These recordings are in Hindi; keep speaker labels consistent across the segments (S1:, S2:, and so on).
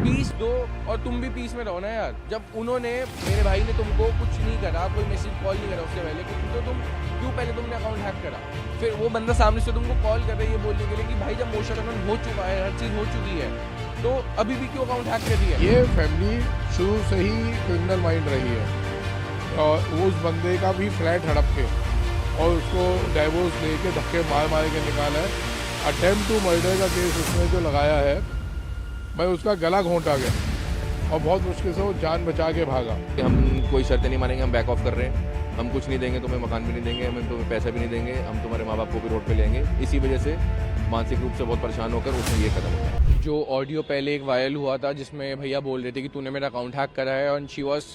S1: पीस दो और तुम भी पीस में रहो ना यार। जब उन्होंने, मेरे भाई ने तुमको कुछ नहीं करा, कोई मैसेज कॉल नहीं करा उससे पहले, तो तुम क्यों पहले तुमने अकाउंट हैक करा? फिर वो बंदा सामने से तुमको कॉल कर रहा है ये बोलने के लिए कि भाई जब मोशन अकाउंट हो चुका है, हर चीज़ हो चुकी है, तो अभी भी क्यों अकाउंट हैक कर रही है?
S2: ये फैमिली शुरू से ही क्रिमिनल माइंड रही है और उस बंदे का भी फ्लैट हड़प के और उसको डाइवोर्स लेके धक्के मार मार के निकाला है। अटेम्प्ट टू मर्डर का केस उसने जो लगाया है, मैं उसका गला घोंटा गया और बहुत मुश्किल से वो जान बचा के भागा।
S3: हम कोई शर्तें नहीं मानेंगे, हम बैक ऑफ कर रहे हैं, हम कुछ नहीं देंगे, तुम्हें मकान भी नहीं देंगे, हम तुम्हें पैसा भी नहीं देंगे, हम तुम्हारे माँ बाप को भी रोड पे लेंगे। इसी वजह से मानसिक रूप से बहुत परेशान होकर उसने ये कदम उठाया।
S1: जो ऑडियो पहले एक वायरल हुआ था जिसमें भैया बोल रहे थे कि तूने मेरा अकाउंट हैक करा है, और शी वॉज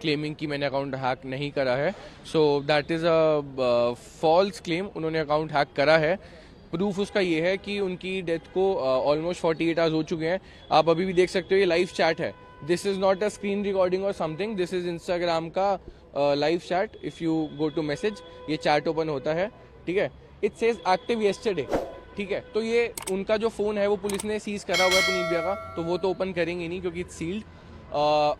S1: क्लेमिंग कि मैंने अकाउंट हैक नहीं करा है। So that is a false claim. उन्होंने अकाउंट हैक करा है। प्रूफ उसका ये है कि उनकी डेथ को ऑलमोस्ट 48 आवर्स हो चुके हैं। आप अभी भी देख सकते हो, ये लाइव चैट है। This is not a screen recording और समथिंग, दिस इज़ इंस्टाग्राम का live chat. If you go to message, ये चैट ओपन होता है, ठीक है। इट सेज एक्टिव येस्टरडे, ठीक है। तो ये उनका जो फ़ोन है वो पुलिस ने सीज करा हुआ है पुनीत भैया का, तो वो तो ओपन करेंगे नहीं क्योंकि इट्स सील्ड।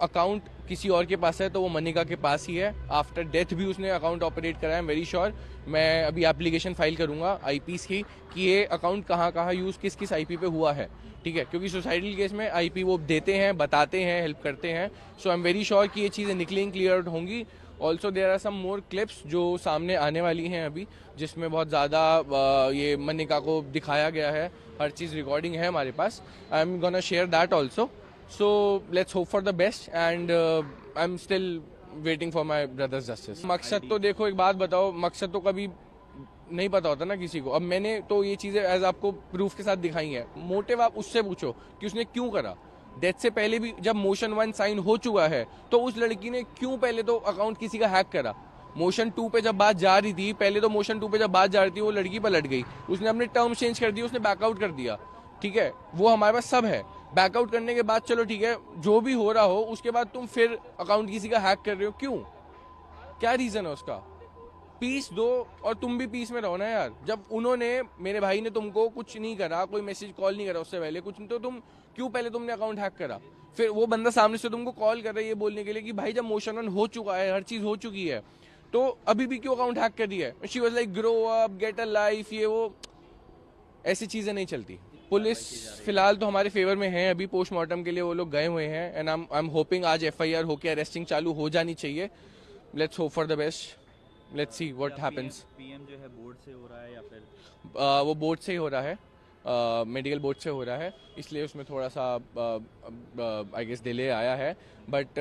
S1: अकाउंट किसी और के पास है तो वो मनिका के पास ही है। आफ्टर डेथ भी उसने अकाउंट ऑपरेट करा है, आई एम वेरी श्योर। मैं अभी एप्लीकेशन फाइल करूंगा आईपीस की कि ये अकाउंट कहाँ कहाँ यूज़ किस किस आईपी पे हुआ है, ठीक है। क्योंकि सुसाइडल केस में आईपी वो देते हैं, बताते हैं, हेल्प करते हैं। So I am very sure कि ये चीज़ें निकलेंगी, क्लियर आउट होंगी। Also there are some more clips जो सामने आने वाली हैं अभी, जिसमें बहुत ज़्यादा ये मनिका को दिखाया गया है। हर चीज़ रिकॉर्डिंग है हमारे पास। I am gonna share that also. So let's hope for the best and I'm still waiting for my brother's justice. मकसद तो देखो, एक बात बताओ, मकसद तो कभी नहीं पता होता ना किसी को। अब मैंने तो ये चीज़ें एज आपको प्रूफ के साथ दिखाई हैं। मोटिव आप उससे पूछो कि उसने क्यों करा। डेथ से पहले भी जब मोशन 1 साइन हो चुका है तो उस लड़की ने क्यों पहले तो अकाउंट किसी का हैक करा। मोशन 2 पे जब बात जा रही थी, पहले तो मोशन 2 पे जब बात जा रही थी वो लड़की पलट गई, उसने अपने टर्म्स चेंज कर दिए, उसने बैकआउट कर दिया, ठीक है। वो हमारे पास सब है। बैकआउट करने के बाद चलो ठीक है, जो भी हो रहा हो, उसके बाद तुम फिर अकाउंट किसी का हैक कर रहे हो, क्यों? क्या रीजन है उसका? पीस दो और तुम भी पीस में रहो ना यार। जब उन्होंने, मेरे भाई ने तुमको कुछ नहीं करा, कोई मैसेज कॉल नहीं करा उससे पहले, कुछ नहीं, तो तुम क्यों पहले तुमने अकाउंट हैक करा? फिर वो बंदा सामने से तुमको कॉल कर रहा है ये बोलने के लिए कि भाई जब मोशन 1 हो चुका है, हर चीज हो चुकी है, तो अभी भी क्यों अकाउंट हैक कर दिया है? She was like grow up, get a life, ये वो ऐसी चीजें नहीं चलती। पुलिस फिलहाल तो हमारे फेवर में है, अभी पोस्टमार्टम के लिए वो लोग गए हुए हैं एंड आई एम होपिंग आज एफआईआर होके अरेस्टिंग चालू हो जानी चाहिए। Let's hope for the best, let's see what happens.
S4: PM जो है बोर्ड से हो रहा है या फिर
S1: वो बोर्ड से ही हो रहा है, मेडिकल बोर्ड से हो रहा है, इसलिए उसमें थोड़ा सा आई गेस डिले आया है। But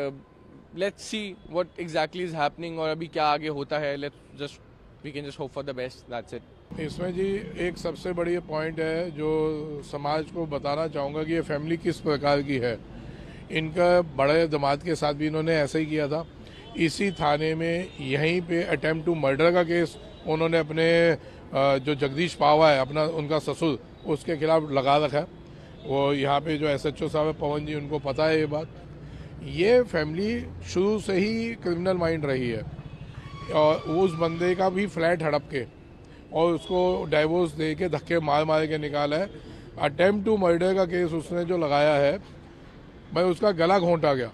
S1: let's see what exactly is happening और अभी क्या आगे होता है। Let's just we can just hope for the best, that's it.
S2: इसमें जी एक सबसे बड़ी पॉइंट है जो समाज को बताना चाहूँगा कि ये फैमिली किस प्रकार की है। इनका बड़े दामाद के साथ भी इन्होंने ऐसा ही किया था। इसी थाने में यहीं पे अटेम्प्ट टू मर्डर का केस उन्होंने अपने जो जगदीश पावा है, अपना उनका ससुर, उसके खिलाफ लगा रखा है। वो यहाँ पे जो एसएचओ साहब है पवन जी, उनको पता है ये बात। ये फैमिली शुरू से ही क्रिमिनल माइंड रही है और उस बंदे का भी फ्लैट हड़प के और उसको डाइवोर्स दे के धक्के मार मार के निकाला है। अटेम्प्ट टू मर्डर का केस उसने जो लगाया है, मैं उसका गला घोंटा गया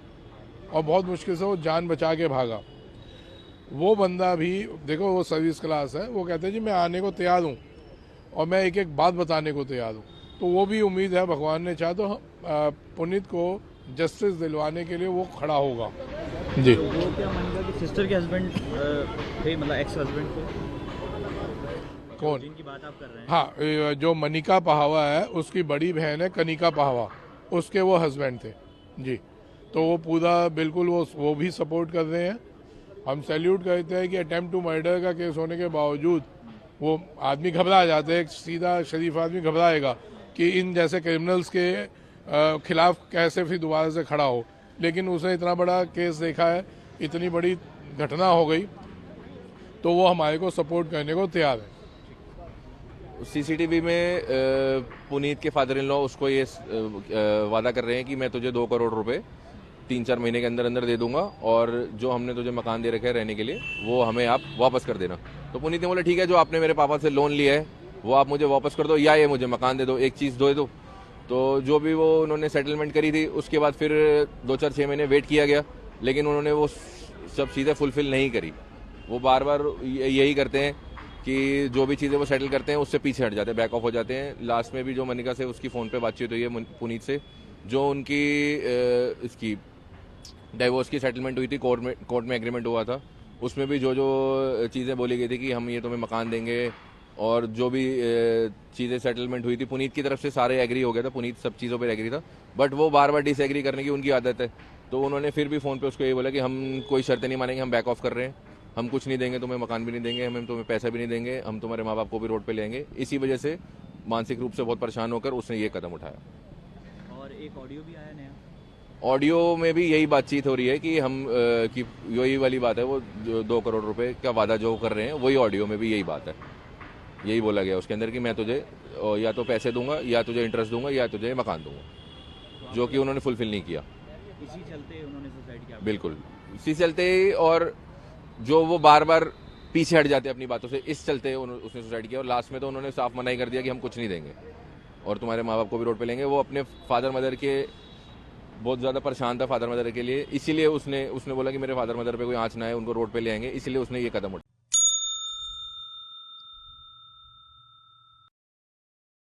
S2: और बहुत मुश्किल से वो जान बचा के भागा। वो बंदा भी देखो, वो सर्विस क्लास है, वो कहते हैं जी मैं आने को तैयार हूँ और मैं एक एक बात बताने को तैयार हूँ। तो वो भी उम्मीद है भगवान ने चाहा तो पुनीत को जस्टिस दिलवाने के लिए वो खड़ा होगा जी।
S4: वो क्या मनिका की सिस्टर के हस्बैंड थे, मतलब एक्स हस्बैंड थे,
S2: कौन?
S4: जिनकी बात आप कर रहे हैं?
S2: हाँ, जो मनिका पहावा है उसकी बड़ी बहन है कनिका पहावा, उसके वो हस्बैंड थे जी। तो वो पूरा बिल्कुल वो भी सपोर्ट कर रहे हैं। हम सैल्यूट करते हैं कि अटेम्प्ट टू मर्डर का केस होने के बावजूद वो आदमी घबरा जाते हैं। एक सीधा शरीफ आदमी घबराएगा कि इन जैसे क्रिमिनल्स के खिलाफ कैसे फिर दोबारा से खड़ा हो, लेकिन उसने इतना बड़ा केस देखा है, इतनी बड़ी घटना हो गई, तो वो हमारे को सपोर्ट करने को तैयार है।
S3: सीसीटीवी में पुनीत के फादर इन लॉ उसको ये वादा कर रहे हैं कि मैं तुझे 2 करोड़ रुपए 3-4 महीने के अंदर अंदर दे दूंगा और जो हमने तुझे मकान दे रखे हैं रहने के लिए वो हमें आप वापस कर देना। तो पुनीत ने बोला ठीक है, जो आपने मेरे पापा से लोन लिया है वो आप मुझे वापस कर दो या ये मुझे मकान दे दो, एक चीज़ दे दो। तो जो भी वो उन्होंने सेटलमेंट करी थी उसके बाद फिर 2-4-6 महीने वेट किया गया, लेकिन उन्होंने वो सब चीज़ें फुलफिल नहीं करी। वो बार बार यही करते हैं कि जो भी चीज़ें वो सेटल करते हैं उससे पीछे हट जाते हैं, बैक ऑफ हो जाते हैं। लास्ट में भी जो मनिका से उसकी फ़ोन पे बातचीत हुई है पुनीत से, जो उनकी इसकी डाइवोर्स की सेटलमेंट हुई थी, कोर्ट में एग्रीमेंट हुआ था, उसमें भी जो जो चीज़ें बोली गई थी कि हम ये तुम्हें मकान देंगे और जो भी चीज़ें सेटलमेंट हुई थी पुनीत की तरफ से सारे एग्री हो गया था, पुनीत सब चीज़ों पर एग्री था, बट वो बार बार डिसएग्री करने की उनकी आदत है। तो उन्होंने फिर भी फ़ोन पे उसको ये बोला कि हम कोई शर्तें नहीं मानेंगे, हम बैक ऑफ कर रहे हैं, हम कुछ नहीं देंगे तुम्हें, मकान भी नहीं देंगे, हम तुम्हें पैसा भी नहीं देंगे, हम तुम्हारे माँ बाप को भी रोड पे ले आएंगे। इसी वजह से मानसिक रूप से बहुत परेशान होकर उसने ये कदम उठाया।
S4: और एक ऑडियो भी आया नया,
S3: ऑडियो में भी यही बातचीत हो रही है कि हम कि यही वाली बात है, वो जो 2 करोड़ रुपए का वादा जो कर रहे हैं वही ऑडियो में भी यही बात है, यही बोला गया उसके अंदर कि मैं तुझे या तो पैसे दूंगा या तुझे इंटरेस्ट दूंगा या तुझे मकान दूंगा, जो कि उन्होंने फुलफिल नहीं किया।
S4: इसी चलते उन्होंने सुसाइड किया।
S3: बिल्कुल इसी चलते ही, और जो वो बार बार पीछे हट जाते अपनी बातों से, इस चलते उसने सुसाइड किया। और लास्ट में तो उन्होंने साफ मना ही कर दिया कि हम कुछ नहीं देंगे और तुम्हारे माँ बाप को भी रोड पे लेंगे। वो अपने फादर मदर के बहुत ज़्यादा परेशान था, फादर मदर के लिए, इसीलिए उसने बोला कि मेरे फादर मदर पे कोई आँच ना आए, उनको रोड पे ले आएंगे, इसीलिए उसने ये कदम उठाया।